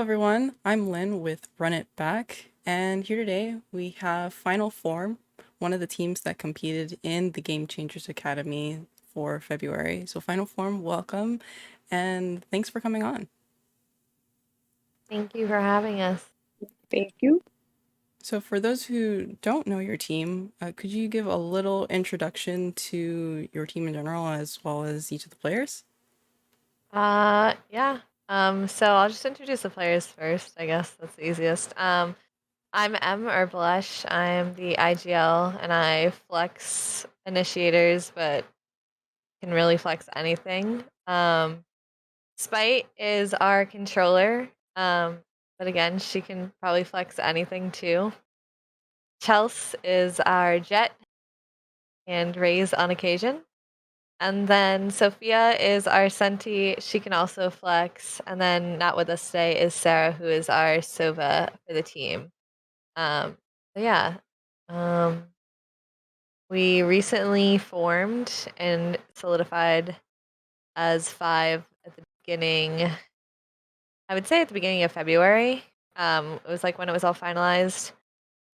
everyone. I'm Lynn with Run It Back, and here today we have Final Form, one of the teams that competed in the Game Changers Academy for February. So, Final Form, welcome, and thanks for coming on. Thank you for having us. Thank you. So, for those who don't know your team, could you give a little introduction to your team in general as well as each of the players? Yeah. So I'll just introduce the players first. I guess that's the easiest. I'm M or Blush. I'm the IGL, and I flex initiators, but can really flex anything. Spite is our controller. But again, she can probably flex anything too. Chelsea is our jet and Raise on occasion. And then Sophia is our Senti. She can also flex. And then not with us today is Sarah, who is our Sova for the team. Um, so yeah. Um, we recently formed and solidified as five at the beginning. I would say at the beginning of February. It was like when it was all finalized.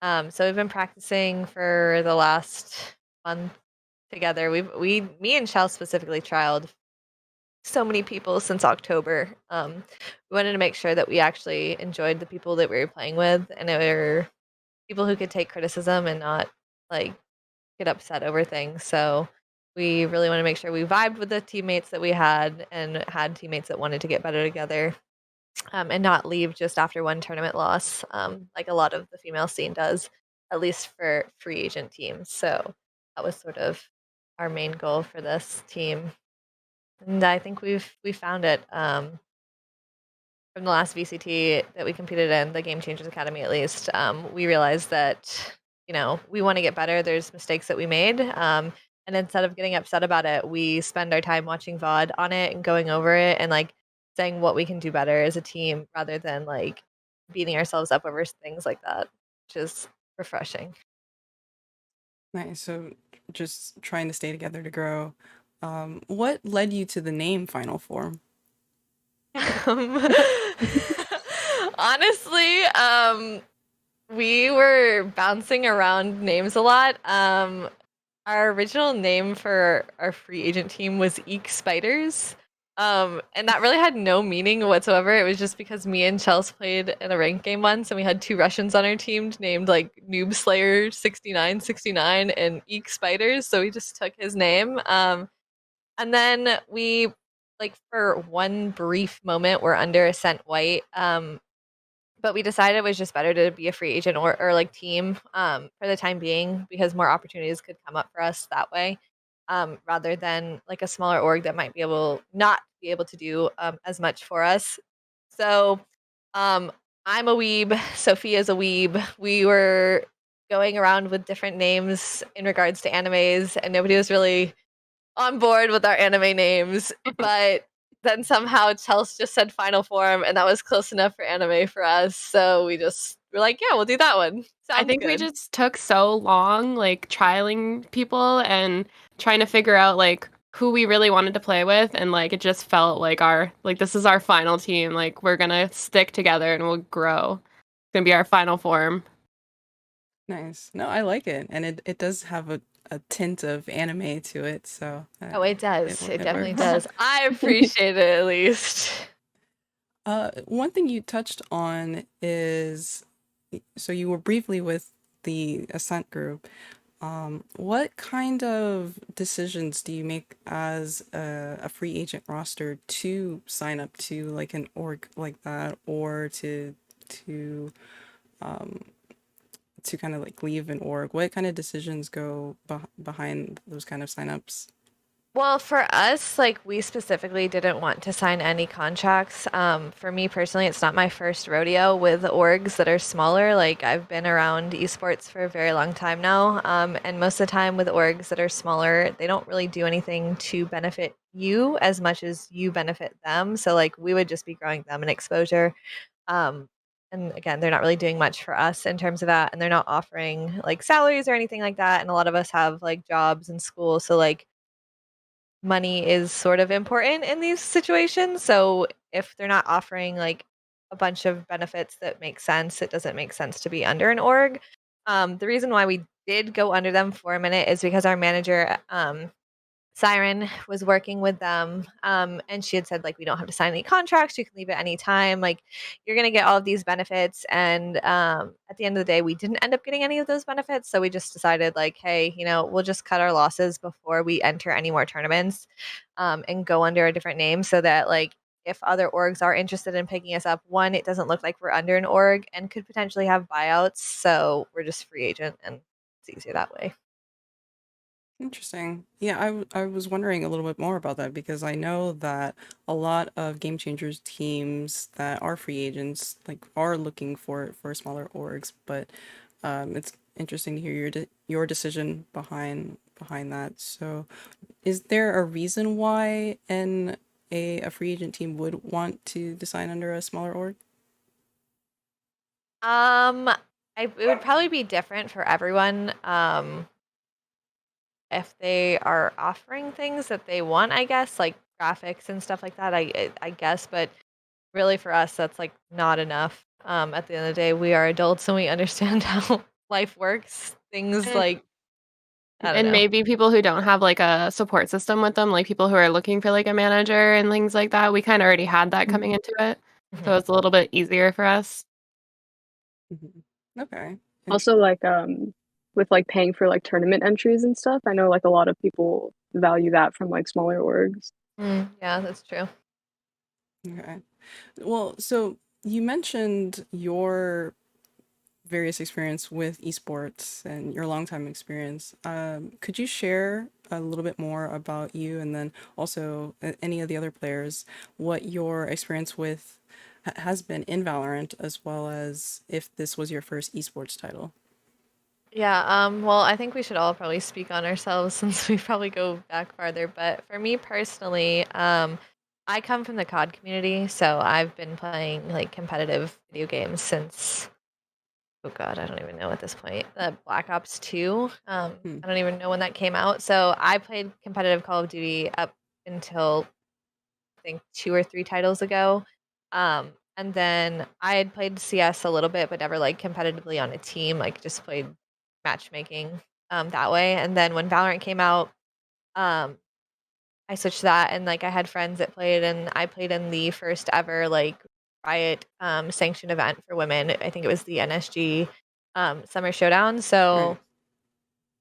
So we've been practicing for the last month together. Me and Shell specifically trialed so many people since October. We wanted to make sure that we actually enjoyed the people that we were playing with, and it were people who could take criticism and not like get upset over things. So we really want to make sure we vibed with the teammates that we had and had teammates that wanted to get better together. And not leave just after one tournament loss, like a lot of the female scene does, at least for free agent teams. So that was sort of our main goal for this team, and I think we found it. From the last VCT that we competed in, the Game Changers Academy at least, we realized that we want to get better. There's mistakes that we made, and instead of getting upset about it, we spend our time watching VOD on it and going over it and like saying what we can do better as a team rather than like beating ourselves up over things like that, which is refreshing. Nice. So, just trying to stay together to grow. What led you to the name Final Form? Honestly, we were bouncing around names a lot. Our original name for our free agent team was Eek Spiders. And that really had no meaning whatsoever. It was just because me and Chelsea played in a ranked game once, and we had two Russians on our team named like Noob Slayer 6969 and Eek Spiders, so we just took his name. And then we like for one brief moment we're under Ascent White. But we decided it was just better to be a free agent or like team for the time being because more opportunities could come up for us that way, rather than like a smaller org that might be able not be able to do as much for us. So um, I'm a weeb. Sophia's a weeb. We were going around with different names in regards to animes, and nobody was really on board with our anime names, but then somehow Chelsea just said Final Form, and that was close enough for anime for us. So we just were like, yeah, we'll do that one. I Sounds think we good. just took so long, like trialing people and trying to figure out like who we really wanted to play with, and like it just felt like this is our final team. Like we're gonna stick together and we'll grow. It's gonna be our final form. Nice. No, I like it, and it does have a tint of anime to it, so Oh, it does. It it definitely works. does. I appreciate it at least. One thing you touched on is so you were briefly with the Ascent group. What kind of decisions do you make as a free agent roster to sign up to like an org like that, or to um, to kind of like leave an org? What kind of decisions go behind those kind of signups? Well, for us, like we specifically didn't want to sign any contracts. For me personally, it's not my first rodeo with orgs that are smaller. Like I've been around esports for a very long time now, and most of the time with orgs that are smaller, they don't really do anything to benefit you as much as you benefit them. So like we would just be growing them in exposure. Um, and again, they're not really doing much for us in terms of that, and they're not offering like salaries or anything like that. And a lot of us have like jobs and school, so like money is sort of important in these situations. So if they're not offering like a bunch of benefits that make sense, it doesn't make sense to be under an org. The reason why we did go under them for a minute is because our manager, Siren, was working with them, and she had said, like, we don't have to sign any contracts. You can leave at any time. Like, you're going to get all of these benefits. And at the end of the day, we didn't end up getting any of those benefits. So we just decided, like, hey, we'll just cut our losses before we enter any more tournaments, and go under a different name so that, like, if other orgs are interested in picking us up, one, it doesn't look like we're under an org and could potentially have buyouts. So we're just free agent and it's easier that way. Interesting. Yeah, I was wondering a little bit more about that because I know that a lot of Game Changers teams that are free agents like are looking for smaller orgs, but it's interesting to hear your decision behind that. So, is there a reason why a free agent team would want to design under a smaller org? It would probably be different for everyone. If they are offering things that they want, I guess, like graphics and stuff like that, I guess, but really for us, that's like not enough. At the end of the day, we are adults and we understand how life works. Things And, like, I don't and know. maybe people who don't have like a support system with them, like people who are looking for like a manager and things like that, we kind of already had that coming into it. So Mhm. it's a little bit easier for us. Mhm. Okay. Also, like with like paying for like tournament entries and stuff, I know like a lot of people value that from like smaller orgs. Yeah, that's true. Okay. Well, so you mentioned your various experience with esports and your longtime experience. Could you share a little bit more about you and then also any of the other players, what your experience with has been in Valorant, as well as if this was your first esports title? Yeah, well, I think we should all probably speak on ourselves since we probably go back farther. But for me personally, I come from the COD community, so I've been playing like competitive video games since, oh God, I don't even know at this point. The Black Ops 2. Hmm. I don't even know when that came out. So I played competitive Call of Duty up until I think 2 or 3 titles ago. And then I had played CS a little bit, but never like competitively on a team, like just played matchmaking that way. And then when Valorant came out, um, I switched to that and like I had friends that played and I played in the first ever like Riot sanctioned event for women. I think it was the NSG Summer Showdown. So Right.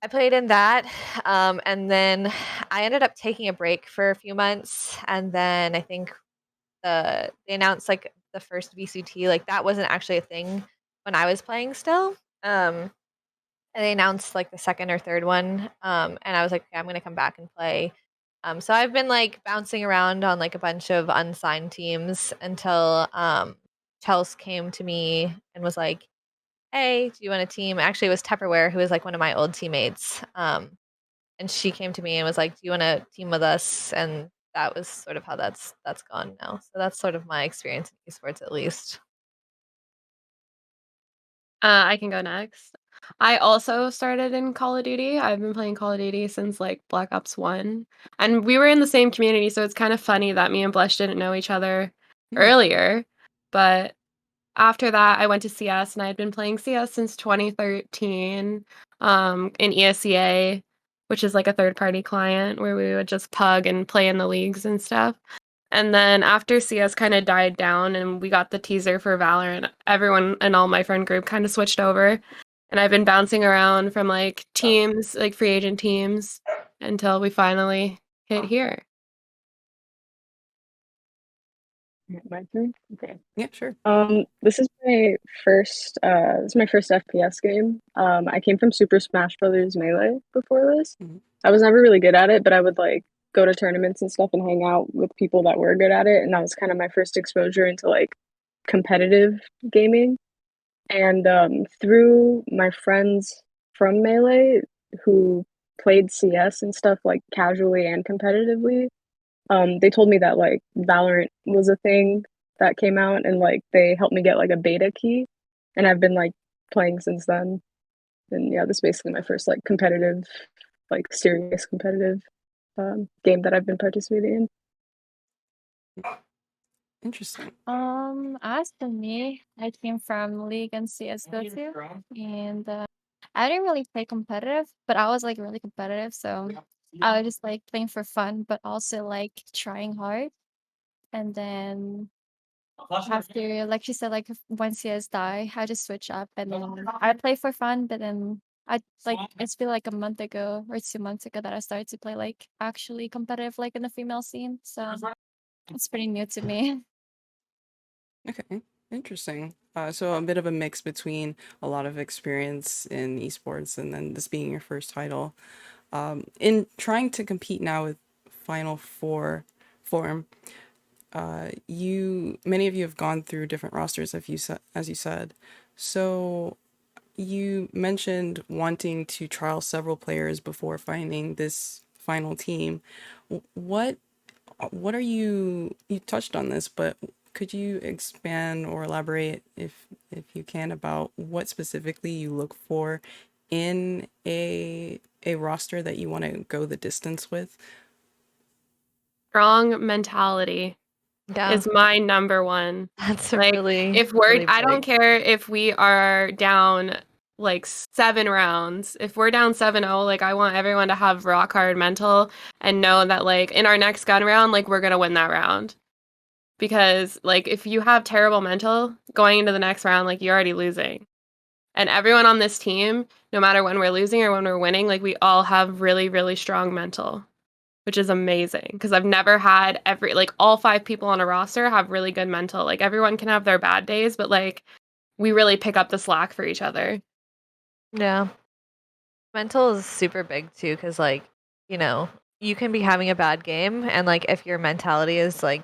I played in that. And then I ended up taking a break for a few months. And then I think they announced like the first VCT, like that wasn't actually a thing when I was playing still. And they announced like the second or third one. And I was like, okay, I'm gonna come back and play. So I've been like bouncing around on like a bunch of unsigned teams until Chelsea came to me and was like, hey, do you want a team? Actually, it was Tupperware, who was like one of my old teammates. And she came to me and was like, do you want to team with us? And that was sort of how that's gone now. So that's sort of my experience in esports, at least. I can go next. I also started in Call of Duty. I've been playing Call of Duty since like Black Ops 1. And we were in the same community, so it's kind of funny that me and Blush didn't know each other Hmm. earlier. But after that, I went to CS and I had been playing CS since 2013 in ESEA, which is like a third party client where we would just pug and play in the leagues and stuff. And then after CS kind of died down and we got the teaser for Valorant, everyone and all my friend group kind of switched over. And I've been bouncing around from like teams, like free agent teams, until we finally hit here. My turn. Okay. Yeah, sure. This is my first FPS game. I came from Super Smash Brothers Melee before this. Mhm. I was never really good at it, but I would like go to tournaments and stuff and hang out with people that were good at it, and that was kind of my first exposure into like competitive gaming. And through my friends from Melee who played CS and stuff like casually and competitively, they told me that like Valorant was a thing that came out and like they helped me get like a beta key and I've been like playing since then. And yeah, this is basically my first like competitive, like serious competitive game that I've been participating in. Interesting. As for me, I came from League and CS:GO too, and I didn't really play competitive, but I was like really competitive, so I was just like playing for fun, but also like trying hard. And then after, like she said, like when CS die, I just switch up, and then I play for fun. But then I like it's been like a month ago or 2 months ago that I started to play like actually competitive, like in the female scene. So it's pretty new to me. Okay, interesting. So a bit of a mix between a lot of experience in esports and then this being your first title. In trying to compete now with Final Four form, many of you have gone through different rosters, as you said. So you mentioned wanting to trial several players before finding this final team. What are you touched on this, but could you expand or elaborate if you can about what specifically you look for in a roster that you want to go the distance with? Strong mentality Yeah, is my number one. that's Like, really, if we're, really I don't big. care if we are down like 7 rounds. If we're down 7-0, like I want everyone to have rock hard mental and know that like in our next gun round, like we're gonna win that round. Because like if you have terrible mental going into the next round, like you're already losing. And everyone on this team, no matter when we're losing or when we're winning, like we all have really, really strong mental, which is amazing because I've never had all 5 people on a roster have really good mental. Like everyone can have their bad days, but like we really pick up the slack for each other. Yeah. Mental is super big too, because like, you can be having a bad game, and like if your mentality is like,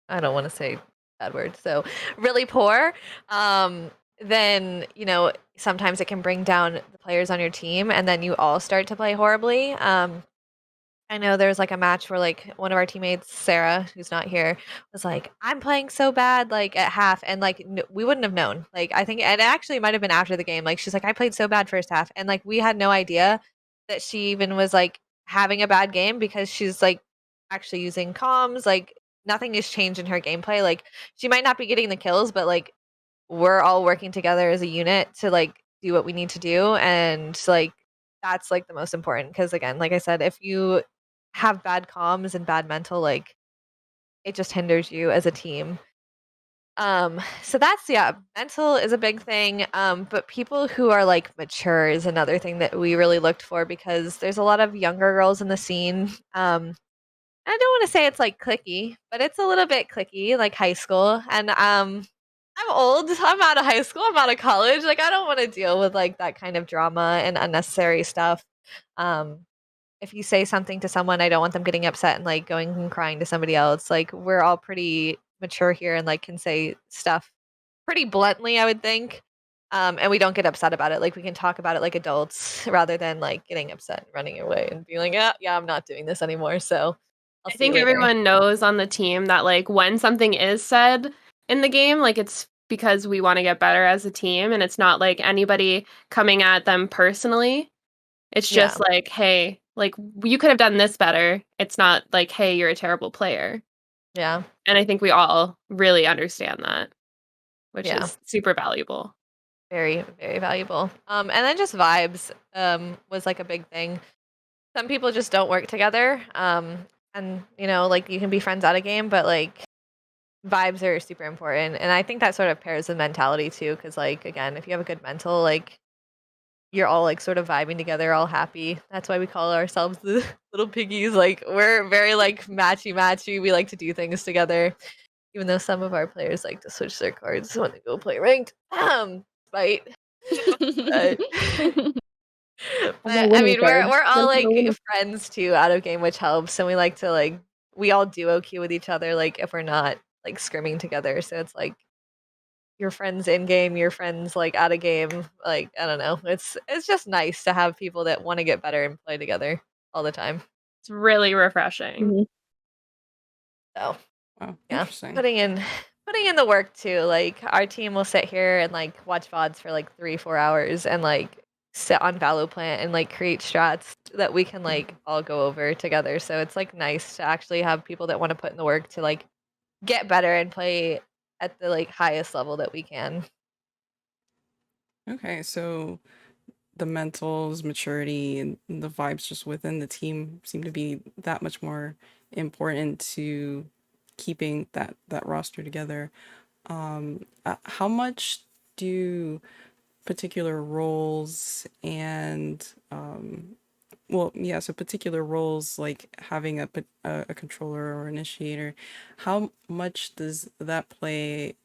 I don't want to say bad words, so really poor, then sometimes it can bring down the players on your team, and then you all start to play horribly. I know there was like a match where like one of our teammates, Sarah, who's not here, was like, "I'm playing so bad," like at half, and like we wouldn't have known. Like I think, and it actually might have been after the game. Like she's like, "I played so bad first half," and like we had no idea that she even was like having a bad game because she's like actually using comms. Like nothing has changed in her gameplay. Like she might not be getting the kills, but like we're all working together as a unit to like do what we need to do, and like that's like the most important because again, like I said, if you have bad comms and bad mental, like it just hinders you as a team. So that's yeah, mental is a big thing. But people who are like mature is another thing that we really looked for because there's a lot of younger girls in the scene. I don't want to say it's like clicky, but it's a little bit clicky, like high school. And I'm old. I'm out of high school. I'm out of college. Like I don't want to deal with like that kind of drama and unnecessary stuff. Um, if you say something to someone, I don't want them getting upset and like going and crying to somebody else. Like we're all pretty mature here and like can say stuff pretty bluntly, I would think. And we don't get upset about it. Like we can talk about it like adults rather than like getting upset and running away and being like, yeah, I'm not doing this anymore. So I'll I see you think later. everyone knows on the team that like when something is said in the game, like it's because we want to get better as a team and it's not like anybody coming at them personally. It's Yeah. just like, hey, like you could have done this better. It's not like, hey, you're a terrible player. Yeah. And I think we all really understand that, which Yeah. is super valuable. Very, very valuable. And then just vibes was like a big thing. Some people just don't work together. And like you can be friends at a game, but like vibes are super important. And I think that sort of pairs with mentality too, because like again, if you have a good mental, like you're all like sort of vibing together, all happy. That's why we call ourselves the little piggies. Like we're very like matchy. We like to do things together, even though some of our players like to switch their cards when they go play ranked. Fight. But, I'm I winning mean, we're card. we're all That's like the winning. friends too out of game, which helps. And we like to like we all duo queue with each other, like if we're not like scrimming together. So it's like your friends in game, your friends like out of game. Like I don't know. It's just nice to have people that want to get better and play together all the time. It's really refreshing. Mhm. So Wow, yeah, interesting. putting in the work too. Like our team will sit here and like watch VODs for like 3-4 hours and like sit on ValoPlant and like create strats that we can like all go over together. So it's like nice to actually have people that want to put in the work to like get better and play at the like highest level that we can. Okay, so the mentals, maturity, and the vibes just within the team seem to be that much more important to keeping that roster together. How much do particular roles and well, yeah, so particular roles like having a controller or initiator, how much does that play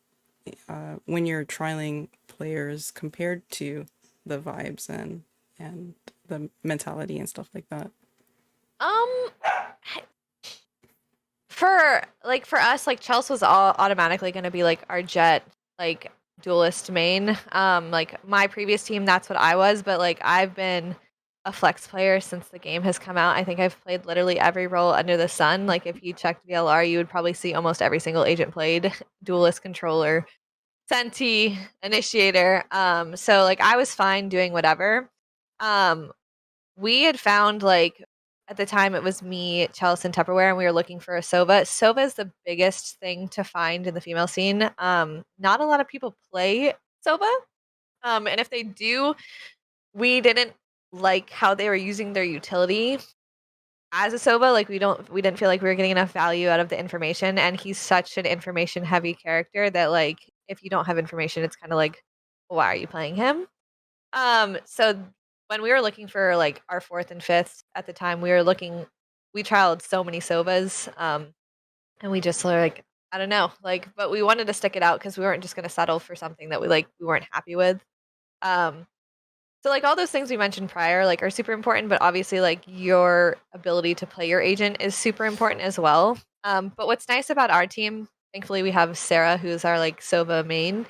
when you're trialing players compared to the vibes and the mentality and stuff like that? Um, for us, like Chelsea was all automatically going to be like our jet like duelist main. Like my previous team, that's what I was, but like I've been a flex player since the game has come out. I think I've played literally every role under the sun. Like if you checked VLR, you would probably see almost every single agent played: duelist, controller, Senti, initiator. So like I was fine doing whatever. Um, we had found like at the time it was me, Chalice, and Tupperware, and we were looking for a Sova. Sova is the biggest thing to find in the female scene. Not a lot of people play Sova. And if they do, we didn't like how they were using their utility as a Sova. Like we didn't feel like we were getting enough value out of the information. And he's such an information heavy character that like if you don't have information, it's kind of like, why are you playing him? So when we were looking for like our fourth and fifth at the time, we trialed so many Sovas, and we just were like, I don't know, like, but we wanted to stick it out because we weren't just gonna settle for something that we weren't happy with. Um, so like all those things we mentioned prior, like are super important, but obviously like your ability to play your agent is super important as well. But what's nice about our team, thankfully we have Sarah, who's our like Sova main,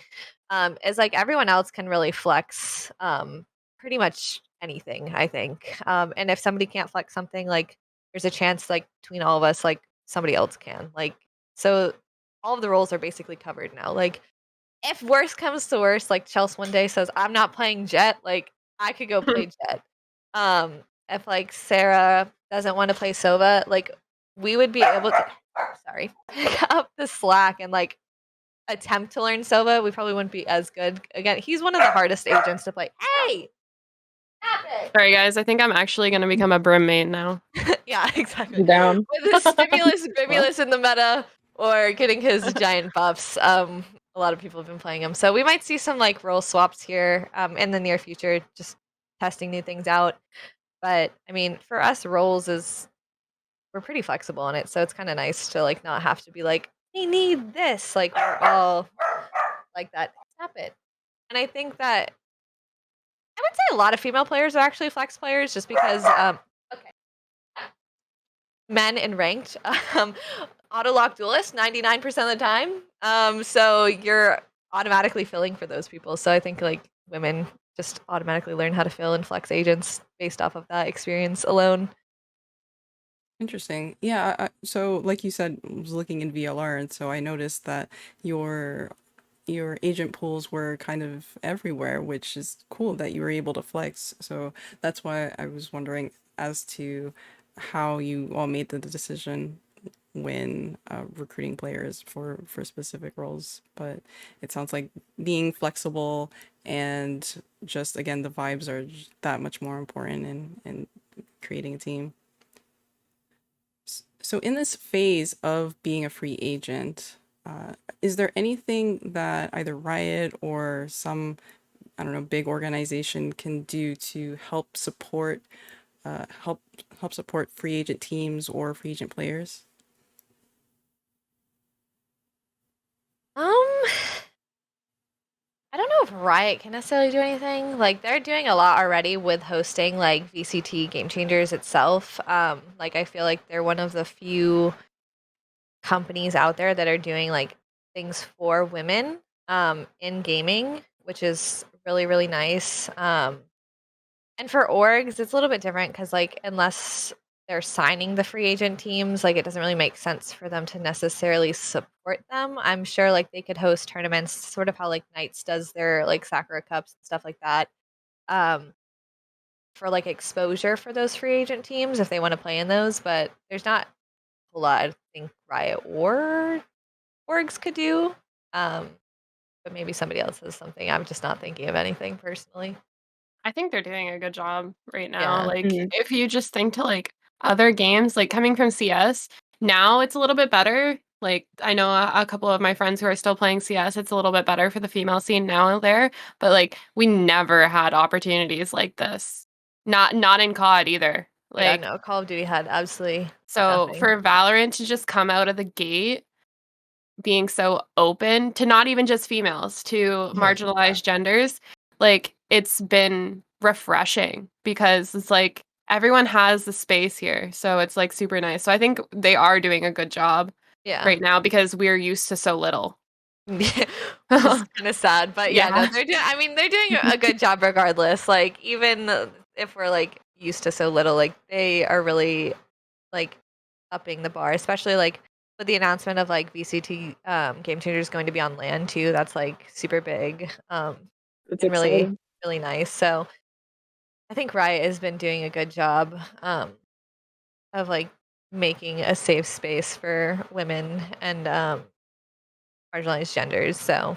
is like everyone else can really flex pretty much anything, I think. And if somebody can't flex something, like there's a chance like between all of us, like somebody else can. Like so all of the roles are basically covered now. Like if worst comes to worst, like Chelsea one day says, I'm not playing Jet, like I could go play Jet. If like Sarah doesn't want to play Sova, like we would be able to pick up the slack and like attempt to learn Sova. We probably wouldn't be as good. Again, he's one of the hardest agents to play. Hey! Stop it! Sorry, guys. I think I'm actually going to become a Brim main now. Yeah, exactly. Down. With the stimulus in the meta or getting his giant buffs. A lot of people have been playing him. So we might see some like role swaps here in the near future, just testing new things out. But I mean, for us, roles is we're pretty flexible on it, so it's kind of nice to like not have to be like, we need this. Like we're all like that. Stop it. And I think that I would say a lot of female players are actually flex players, just because okay, men in ranked auto lock duelist 99% of the time. So you're automatically filling for those people. So I think like women just automatically learn how to fill and flex agents based off of that experience alone. Interesting. Yeah, so like you said, I was looking in VLR, and so I noticed that your agent pools were kind of everywhere, which is cool that you were able to flex. So that's why I was wondering as to how you all made the decision when recruiting players for specific roles. But it sounds like being flexible and just again the vibes are that much more important in creating a team. So in this phase of being a free agent, is there anything that either Riot or some, I don't know, big organization can do to help support help support free agent teams or free agent players? Um, I don't know if Riot can necessarily do anything. Like they're doing a lot already with hosting like VCT Game Changers itself. Like I feel like they're one of the few companies out there that are doing like things for women in gaming, which is really really nice. And for orgs, it's a little bit different because like unless they're signing the free agent teams, like it doesn't really make sense for them to necessarily support them. I'm sure like they could host tournaments, sort of how like Knights does their like Sakura Cups and stuff like that. Um, for like exposure for those free agent teams if they want to play in those, but there's not a lot I think Riot or orgs could do. But maybe somebody else has something. I'm just not thinking of anything personally. I think they're doing a good job right now. Yeah. Like, Mhm. if you just think to like other games, like coming from CS, now it's a little bit better. Like, I know a couple of my friends who are still playing CS, it's a little bit better for the female scene now there, but like we never had opportunities like this. Not in COD either. Yeah, Like, no, Call of Duty had absolutely so nothing. for Valorant to just come out of the gate being so open to not even just females, to marginalized genders, like it's been refreshing because it's like everyone has the space here. So it's like super nice. So I think they are doing a good job Yeah. right now because we're used to so little. Which is kind of sad, but yeah, no, Yeah. they're doing. I mean, they're doing a good job regardless. Like even if we're like used to so little, like they are really like upping the bar, especially like with the announcement of like VCT Game Changers going to be on LAN too. That's like super big It's and really exciting. really nice. So I think Riot has been doing a good job of like making a safe space for women and marginalized genders. So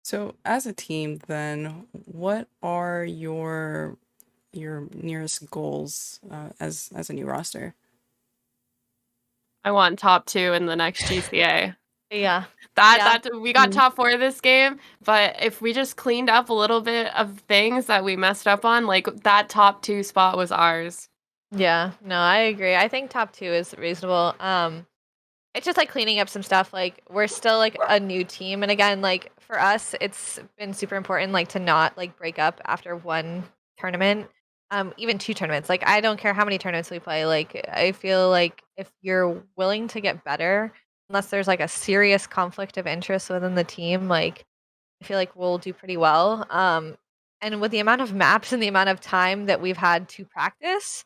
So as a team, then, what are your nearest goals as a new roster? I want top 2 in the next GCA. yeah, That we got Mhm. top 4 this game, but if we just cleaned up a little bit of things that we messed up on, like that top 2 spot was ours. yeah, no, I agree. I think top 2 is reasonable. It's just like cleaning up some stuff. Like we're still like a new team, and again, like for us, it's been super important like to not like break up after one tournament, even 2 tournaments. Like I don't care how many tournaments we play. Like I feel like if you're willing to get better, unless there's like a serious conflict of interest within the team, like I feel like we'll do pretty well. And with the amount of maps and the amount of time that we've had to practice,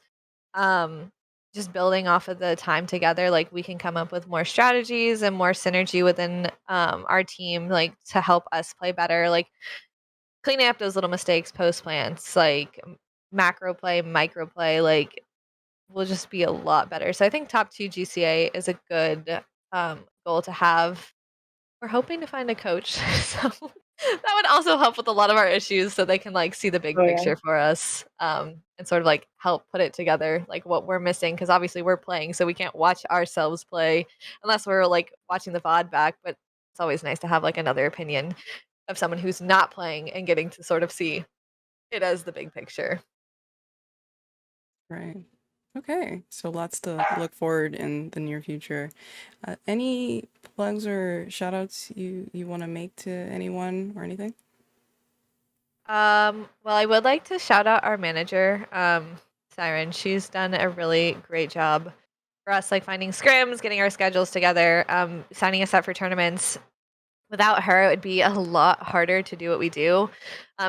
um, just building off of the time together, like we can come up with more strategies and more synergy within our team, like to help us play better, like cleaning up those little mistakes post plants, like macro play, micro play, like will just be a lot better. So I think top 2 GCA is a good goal to have. We're hoping to find a coach, so that would also help with a lot of our issues, so they can like see the big Oh yeah. picture for us, and sort of like help put it together, like what we're missing, because obviously we're playing, so we can't watch ourselves play unless we're like watching the VOD back. But it's always nice to have like another opinion of someone who's not playing and getting to sort of see it as the big picture. Right. Okay. So lots to look forward in the near future. Any plugs or shout outs you want to make to anyone or anything? Well, I would like to shout out our manager, Siren. She's done a really great job for us, like finding scrims, getting our schedules together, signing us up for tournaments. Without her, it would be a lot harder to do what we do.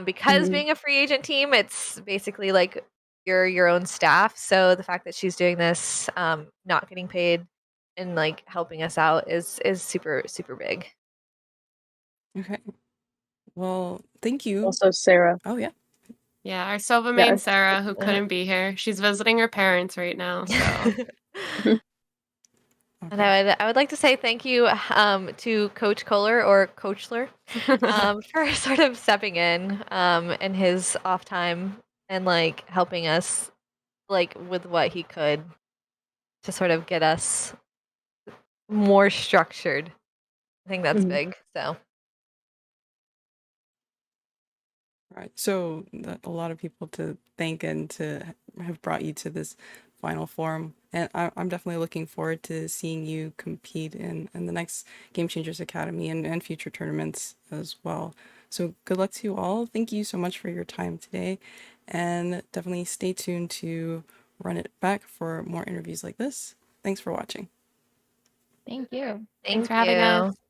Because Mhm. being a free agent team, it's basically like you're your own staff. So the fact that she's doing this, not getting paid, and like helping us out is super super big. Okay. Well, thank you. Also, Sarah. Oh yeah. Yeah, our Silva main Yes. Sarah, who couldn't be here. She's visiting her parents right now, so And Okay. I would like to say thank you to Coach Kohler or Coachler for sort of stepping in his off time and like helping us like with what he could to sort of get us more structured. I think that's Mhm. big. So Right. So a lot of people to thank and to have brought you to this final forum. And I'm definitely looking forward to seeing you compete in the next Game Changers Academy and future tournaments as well. So good luck to you all. Thank you so much for your time today. And definitely stay tuned to run it back for more interviews like this. Thanks for watching. Thank you. thanks thank for having us. you.